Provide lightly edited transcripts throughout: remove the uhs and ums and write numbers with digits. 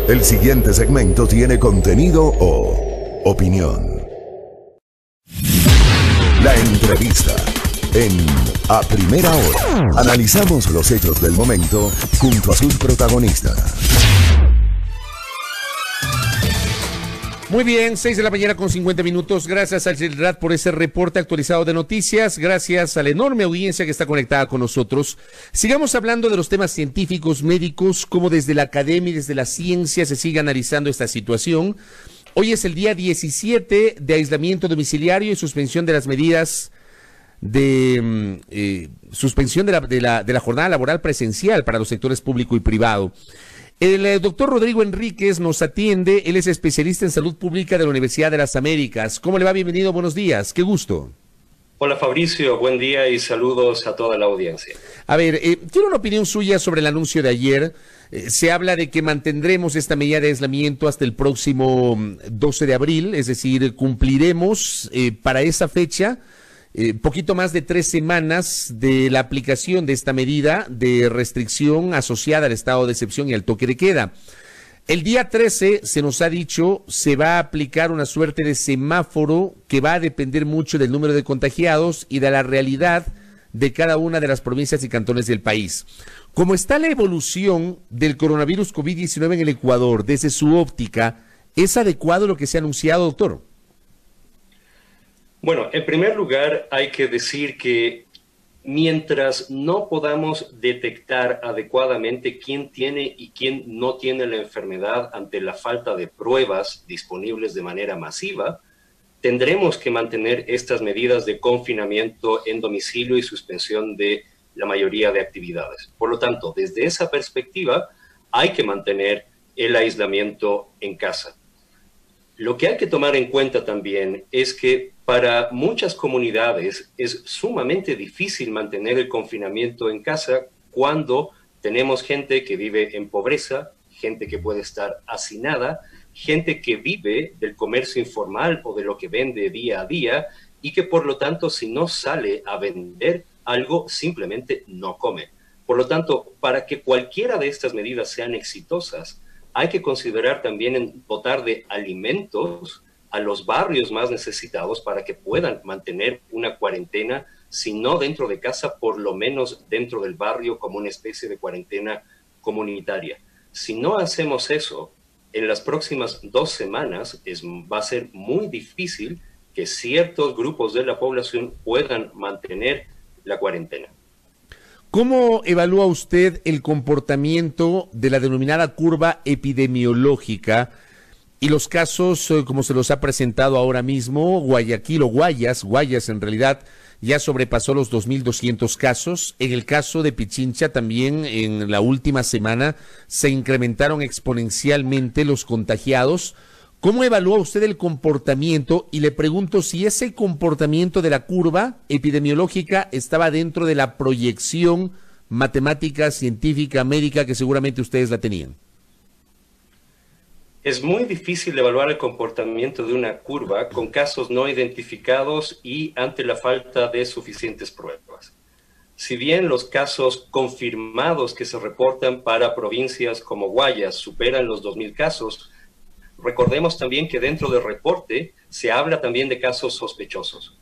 El siguiente segmento tiene contenido o opinión. La entrevista en A Primera Hora. Analizamos los hechos del momento junto a sus protagonistas. Muy bien, 6 de la mañana con 50 minutos. Gracias al CELRAT por ese reporte actualizado de noticias. Gracias a la enorme audiencia que está conectada con nosotros. Sigamos hablando de los temas científicos, médicos, cómo desde la academia y desde la ciencia se sigue analizando esta situación. Hoy es el día 17 de aislamiento domiciliario y suspensión de las medidas de suspensión de la jornada laboral presencial para los sectores público y privado. El doctor Rodrigo Enríquez nos atiende, él es especialista en salud pública de la Universidad de las Américas. ¿Cómo le va? Bienvenido, buenos días, qué gusto. Hola Fabricio, buen día y saludos a toda la audiencia. A ver, quiero una opinión suya sobre el anuncio de ayer. Se habla de que mantendremos esta medida de aislamiento hasta el próximo 12 de abril, es decir, cumpliremos para esa fecha poquito más de 3 semanas de la aplicación de esta medida de restricción asociada al estado de excepción y al toque de queda. El día 13, se nos ha dicho, se va a aplicar una suerte de semáforo que va a depender mucho del número de contagiados y de la realidad de cada una de las provincias y cantones del país. ¿Cómo está la evolución del coronavirus COVID-19 en el Ecuador desde su óptica? ¿Es adecuado lo que se ha anunciado, doctor? Bueno, en primer lugar hay que decir que mientras no podamos detectar adecuadamente quién tiene y quién no tiene la enfermedad ante la falta de pruebas disponibles de manera masiva, tendremos que mantener estas medidas de confinamiento en domicilio y suspensión de la mayoría de actividades. Por lo tanto, desde esa perspectiva, hay que mantener el aislamiento en casa. Lo que hay que tomar en cuenta también es que para muchas comunidades es sumamente difícil mantener el confinamiento en casa cuando tenemos gente que vive en pobreza, gente que puede estar hacinada, gente que vive del comercio informal o de lo que vende día a día y que por lo tanto si no sale a vender algo simplemente no come. Por lo tanto, para que cualquiera de estas medidas sean exitosas, hay que considerar también en dotar de alimentos a los barrios más necesitados para que puedan mantener una cuarentena, si no dentro de casa, por lo menos dentro del barrio como una especie de cuarentena comunitaria. Si no hacemos eso, en las próximas 2 semanas va a ser muy difícil que ciertos grupos de la población puedan mantener la cuarentena. ¿Cómo evalúa usted el comportamiento de la denominada curva epidemiológica y los casos como se los ha presentado ahora mismo? Guayaquil o Guayas en realidad ya sobrepasó los 2.200 casos. En el caso de Pichincha también en la última semana se incrementaron exponencialmente los contagiados. ¿Cómo evalúa usted el comportamiento? Y le pregunto si ese comportamiento de la curva epidemiológica estaba dentro de la proyección matemática, científica, médica que seguramente ustedes la tenían. Es muy difícil evaluar el comportamiento de una curva con casos no identificados y ante la falta de suficientes pruebas. Si bien los casos confirmados que se reportan para provincias como Guayas superan los 2.000 casos, recordemos también que dentro del reporte se habla también de casos sospechosos.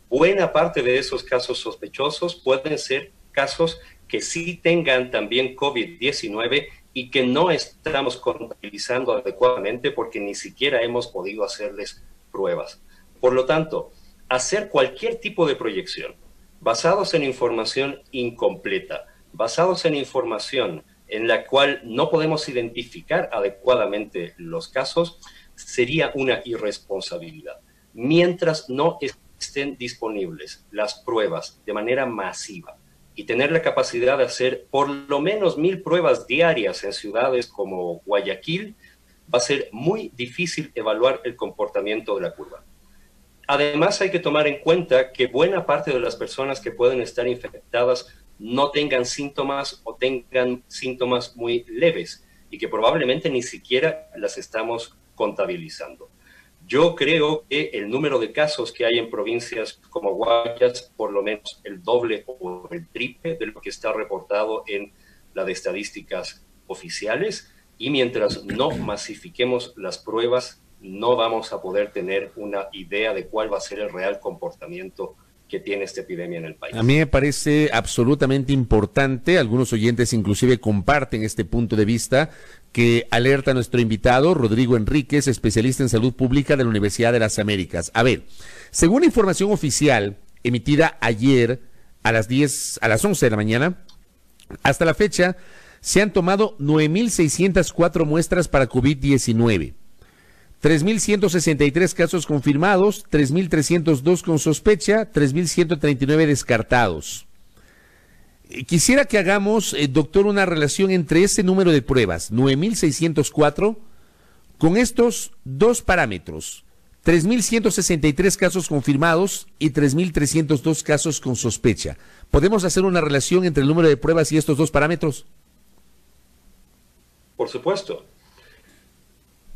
Buena parte de esos casos sospechosos pueden ser casos que sí tengan también COVID-19 y que no estamos contabilizando adecuadamente porque ni siquiera hemos podido hacerles pruebas. Por lo tanto, hacer cualquier tipo de proyección basados en información incompleta, basados en información en la cual no podemos identificar adecuadamente los casos, sería una irresponsabilidad. Mientras no estén disponibles las pruebas de manera masiva y tener la capacidad de hacer por lo menos 1.000 pruebas diarias en ciudades como Guayaquil, va a ser muy difícil evaluar el comportamiento de la curva. Además, hay que tomar en cuenta que buena parte de las personas que pueden estar infectadas no tengan síntomas o tengan síntomas muy leves y que probablemente ni siquiera las estamos contabilizando. Yo creo que el número de casos que hay en provincias como Guayas, por lo menos el doble o el triple de lo que está reportado en la de estadísticas oficiales, y mientras no masifiquemos las pruebas, no vamos a poder tener una idea de cuál va a ser el real comportamiento que tiene esta epidemia en el país. A mí me parece absolutamente importante, algunos oyentes inclusive comparten este punto de vista, que alerta a nuestro invitado, Rodrigo Enríquez, especialista en salud pública de la Universidad de las Américas. A ver, según información oficial emitida ayer a las 11 de la mañana, hasta la fecha se han tomado 9.604 muestras para COVID-19. 3.163 casos confirmados, 3.302 con sospecha, 3.139 descartados. Quisiera que hagamos, doctor, una relación entre ese número de pruebas, 9.604, con estos dos parámetros, 3.163 casos confirmados y 3.302 casos con sospecha. ¿Podemos hacer una relación entre el número de pruebas y estos dos parámetros? Por supuesto.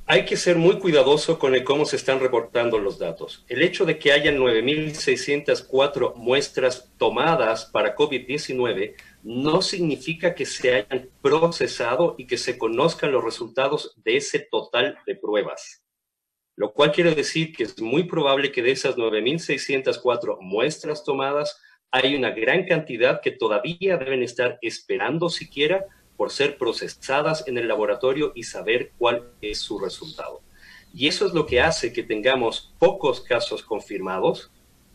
Hay que ser muy cuidadoso con cómo se están reportando los datos. El hecho de que hayan 9.604 muestras tomadas para COVID-19 no significa que se hayan procesado y que se conozcan los resultados de ese total de pruebas. Lo cual quiere decir que es muy probable que de esas 9.604 muestras tomadas hay una gran cantidad que todavía deben estar esperando siquiera por ser procesadas en el laboratorio y saber cuál es su resultado. Y eso es lo que hace que tengamos pocos casos confirmados,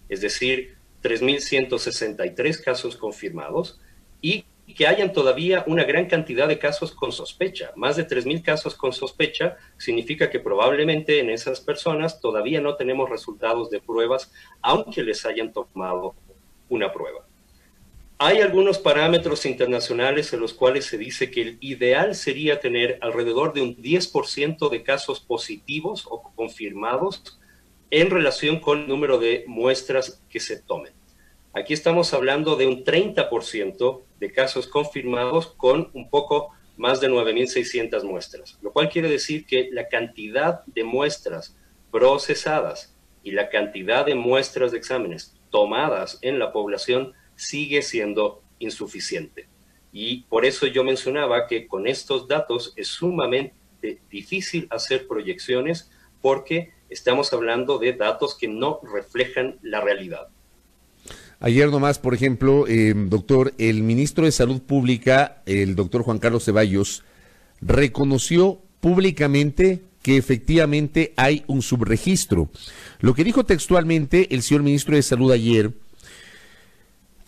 es decir, 3.163 casos confirmados, y que hayan todavía una gran cantidad de casos con sospecha. Más de 3.000 casos con sospecha significa que probablemente en esas personas todavía no tenemos resultados de pruebas, aunque les hayan tomado una prueba. Hay algunos parámetros internacionales en los cuales se dice que el ideal sería tener alrededor de un 10% de casos positivos o confirmados en relación con el número de muestras que se tomen. Aquí estamos hablando de un 30% de casos confirmados con un poco más de 9.600 muestras, lo cual quiere decir que la cantidad de muestras procesadas y la cantidad de muestras de exámenes tomadas en la población sigue siendo insuficiente. Y por eso yo mencionaba que con estos datos es sumamente difícil hacer proyecciones porque estamos hablando de datos que no reflejan la realidad. Ayer nomás, por ejemplo, doctor, el ministro de Salud Pública, el doctor Juan Carlos Ceballos, reconoció públicamente que efectivamente hay un subregistro. Lo que dijo textualmente el señor ministro de Salud ayer,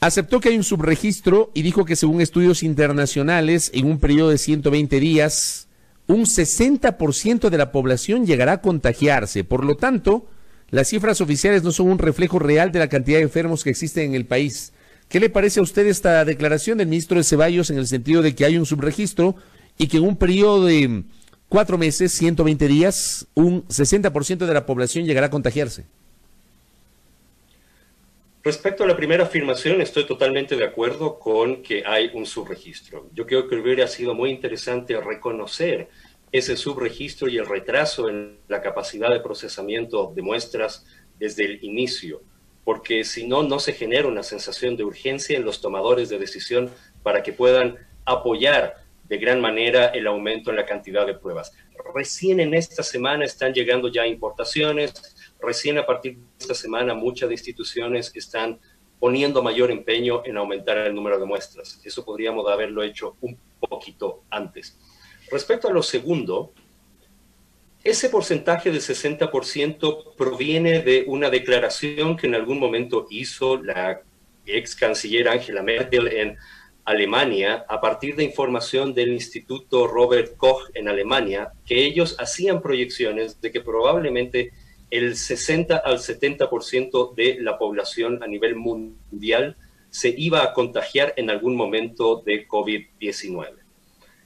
aceptó que hay un subregistro y dijo que según estudios internacionales, en un periodo de 120 días, un 60% de la población llegará a contagiarse. Por lo tanto, las cifras oficiales no son un reflejo real de la cantidad de enfermos que existen en el país. ¿Qué le parece a usted esta declaración del ministro de Ceballos en el sentido de que hay un subregistro y que en un periodo de 4 meses, 120 días, un 60% de la población llegará a contagiarse? Respecto a la primera afirmación, estoy totalmente de acuerdo con que hay un subregistro. Yo creo que hubiera sido muy interesante reconocer ese subregistro y el retraso en la capacidad de procesamiento de muestras desde el inicio, porque si no, no se genera una sensación de urgencia en los tomadores de decisión para que puedan apoyar de gran manera el aumento en la cantidad de pruebas. Recién en esta semana están llegando ya importaciones. Recién a partir de esta semana muchas instituciones están poniendo mayor empeño en aumentar el número de muestras. Eso podríamos haberlo hecho un poquito antes. Respecto a lo segundo, ese porcentaje del 60% proviene de una declaración que en algún momento hizo la ex canciller Angela Merkel en Alemania, a partir de información del Instituto Robert Koch en Alemania, que ellos hacían proyecciones de que probablemente el 60 al 70% de la población a nivel mundial se iba a contagiar en algún momento de COVID-19.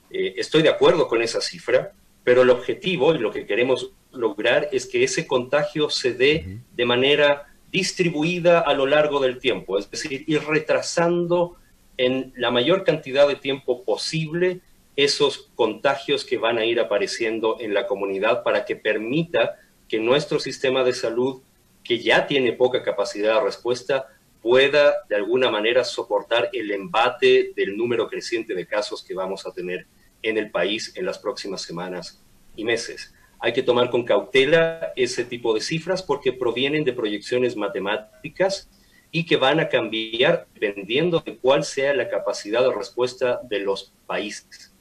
Estoy de acuerdo con esa cifra, pero el objetivo y lo que queremos lograr es que ese contagio se dé de manera distribuida a lo largo del tiempo, es decir, ir retrasando en la mayor cantidad de tiempo posible esos contagios que van a ir apareciendo en la comunidad para que permita que nuestro sistema de salud, que ya tiene poca capacidad de respuesta, pueda de alguna manera soportar el embate del número creciente de casos que vamos a tener en el país en las próximas semanas y meses. Hay que tomar con cautela ese tipo de cifras porque provienen de proyecciones matemáticas y que van a cambiar dependiendo de cuál sea la capacidad de respuesta de los países.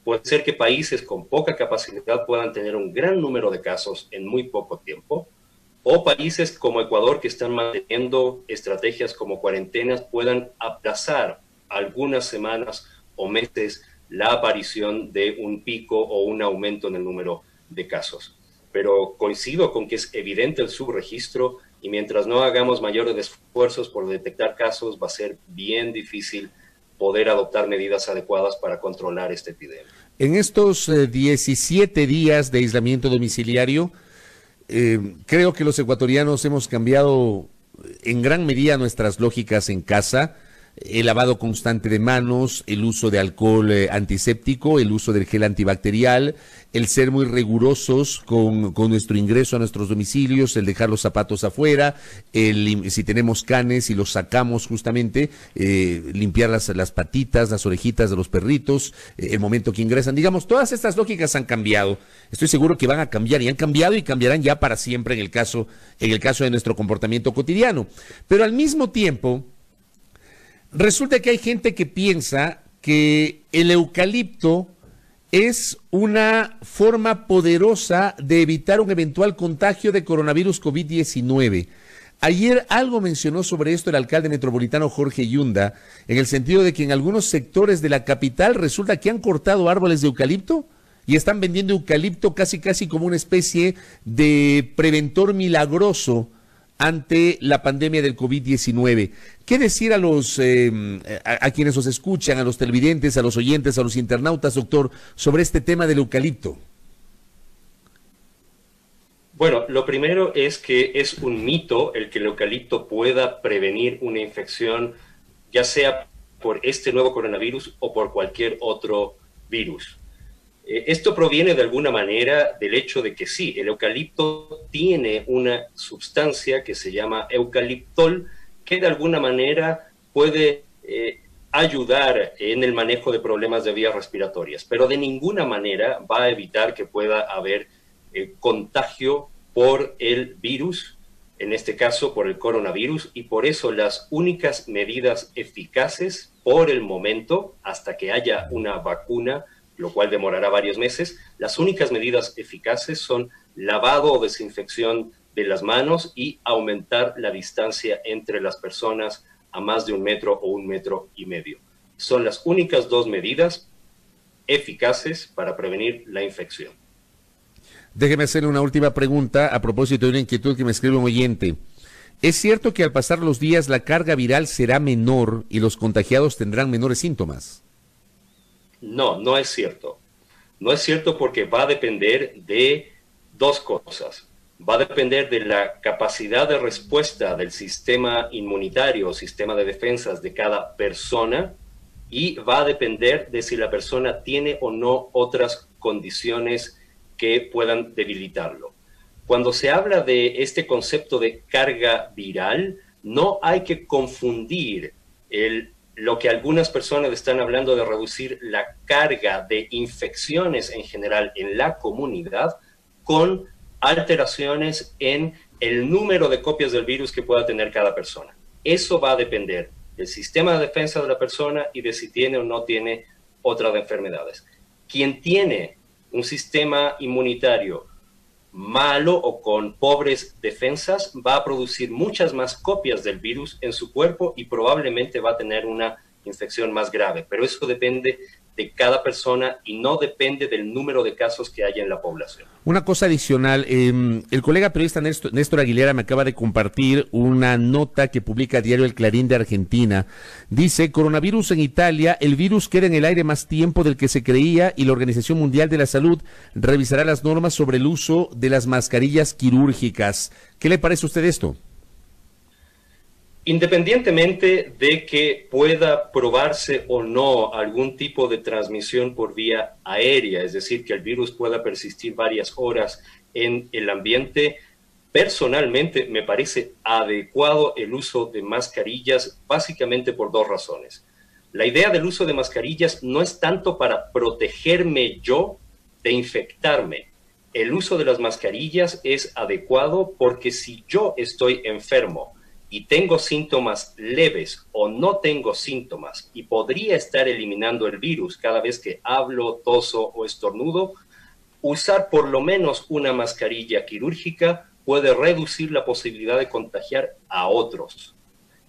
Puede ser que países con poca capacidad puedan tener un gran número de casos en muy poco tiempo, o países como Ecuador, que están manteniendo estrategias como cuarentenas, puedan aplazar algunas semanas o meses la aparición de un pico o un aumento en el número de casos. Pero coincido con que es evidente el subregistro y mientras no hagamos mayores esfuerzos por detectar casos, va a ser bien difícil poder adoptar medidas adecuadas para controlar esta epidemia. En estos 17 días de aislamiento domiciliario, creo que los ecuatorianos hemos cambiado en gran medida nuestras lógicas en casa. El lavado constante de manos, el uso de alcohol antiséptico, el uso del gel antibacterial, el ser muy rigurosos con nuestro ingreso a nuestros domicilios, el dejar los zapatos afuera, si tenemos canes y los sacamos justamente, limpiar las patitas, las orejitas de los perritos, el momento que ingresan. Digamos, todas estas lógicas han cambiado. Estoy seguro que van a cambiar y han cambiado y cambiarán ya para siempre en el caso de nuestro comportamiento cotidiano. Pero al mismo tiempo, resulta que hay gente que piensa que el eucalipto es una forma poderosa de evitar un eventual contagio de coronavirus COVID-19. Ayer algo mencionó sobre esto el alcalde metropolitano Jorge Yunda, en el sentido de que en algunos sectores de la capital resulta que han cortado árboles de eucalipto y están vendiendo eucalipto casi como una especie de preventor milagroso ante la pandemia del COVID-19. ¿Qué decir a quienes nos escuchan, a los televidentes, a los oyentes, a los internautas, doctor, sobre este tema del eucalipto? Bueno, lo primero es que es un mito el que el eucalipto pueda prevenir una infección, ya sea por este nuevo coronavirus o por cualquier otro virus. Esto proviene de alguna manera del hecho de que sí, el eucalipto tiene una sustancia que se llama eucaliptol, que de alguna manera puede ayudar en el manejo de problemas de vías respiratorias, pero de ninguna manera va a evitar que pueda haber contagio por el virus, en este caso por el coronavirus, y por eso las únicas medidas eficaces por el momento, hasta que haya una vacuna, lo cual demorará varios meses, las únicas medidas eficaces son lavado o desinfección de las manos y aumentar la distancia entre las personas a más de 1 metro o 1,5 metros. Son las únicas 2 medidas eficaces para prevenir la infección. Déjeme hacerle una última pregunta a propósito de una inquietud que me escribe un oyente. ¿Es cierto que al pasar los días la carga viral será menor y los contagiados tendrán menores síntomas? No, no es cierto. No es cierto porque va a depender de 2 cosas. Va a depender de la capacidad de respuesta del sistema inmunitario o sistema de defensas de cada persona y va a depender de si la persona tiene o no otras condiciones que puedan debilitarlo. Cuando se habla de este concepto de carga viral, no hay que confundir lo que algunas personas están hablando de reducir la carga de infecciones en general en la comunidad con alteraciones en el número de copias del virus que pueda tener cada persona. Eso va a depender del sistema de defensa de la persona y de si tiene o no tiene otras enfermedades. Quien tiene un sistema inmunitario malo o con pobres defensas va a producir muchas más copias del virus en su cuerpo y probablemente va a tener una infección más grave, pero eso depende de cada persona y no depende del número de casos que haya en la población. Una cosa adicional, el colega periodista Néstor Aguilera me acaba de compartir una nota que publica el diario El Clarín de Argentina. Dice, coronavirus en Italia, el virus queda en el aire más tiempo del que se creía y la Organización Mundial de la Salud revisará las normas sobre el uso de las mascarillas quirúrgicas. ¿Qué le parece a usted esto? Independientemente de que pueda probarse o no algún tipo de transmisión por vía aérea, es decir, que el virus pueda persistir varias horas en el ambiente, personalmente me parece adecuado el uso de mascarillas básicamente por 2 razones. La idea del uso de mascarillas no es tanto para protegerme yo de infectarme. El uso de las mascarillas es adecuado porque si yo estoy enfermo y tengo síntomas leves o no tengo síntomas y podría estar eliminando el virus cada vez que hablo, toso o estornudo, usar por lo menos una mascarilla quirúrgica puede reducir la posibilidad de contagiar a otros.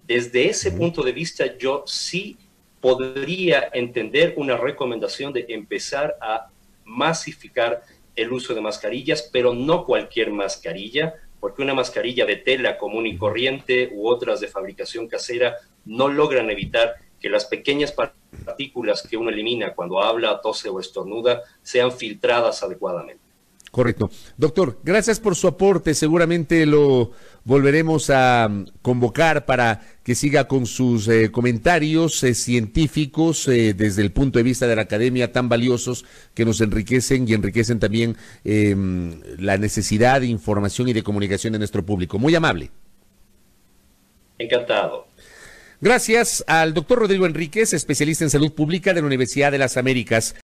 Desde ese punto de vista, yo sí podría entender una recomendación de empezar a masificar el uso de mascarillas, pero no cualquier mascarilla, porque una mascarilla de tela común y corriente u otras de fabricación casera no logran evitar que las pequeñas partículas que uno elimina cuando habla, tose o estornuda sean filtradas adecuadamente. Correcto. Doctor, gracias por su aporte. Seguramente lo volveremos a convocar para que siga con sus comentarios científicos desde el punto de vista de la academia tan valiosos que nos enriquecen y enriquecen también la necesidad de información y de comunicación de nuestro público. Muy amable. Encantado. Gracias al doctor Rodrigo Enríquez, especialista en salud pública de la Universidad de las Américas.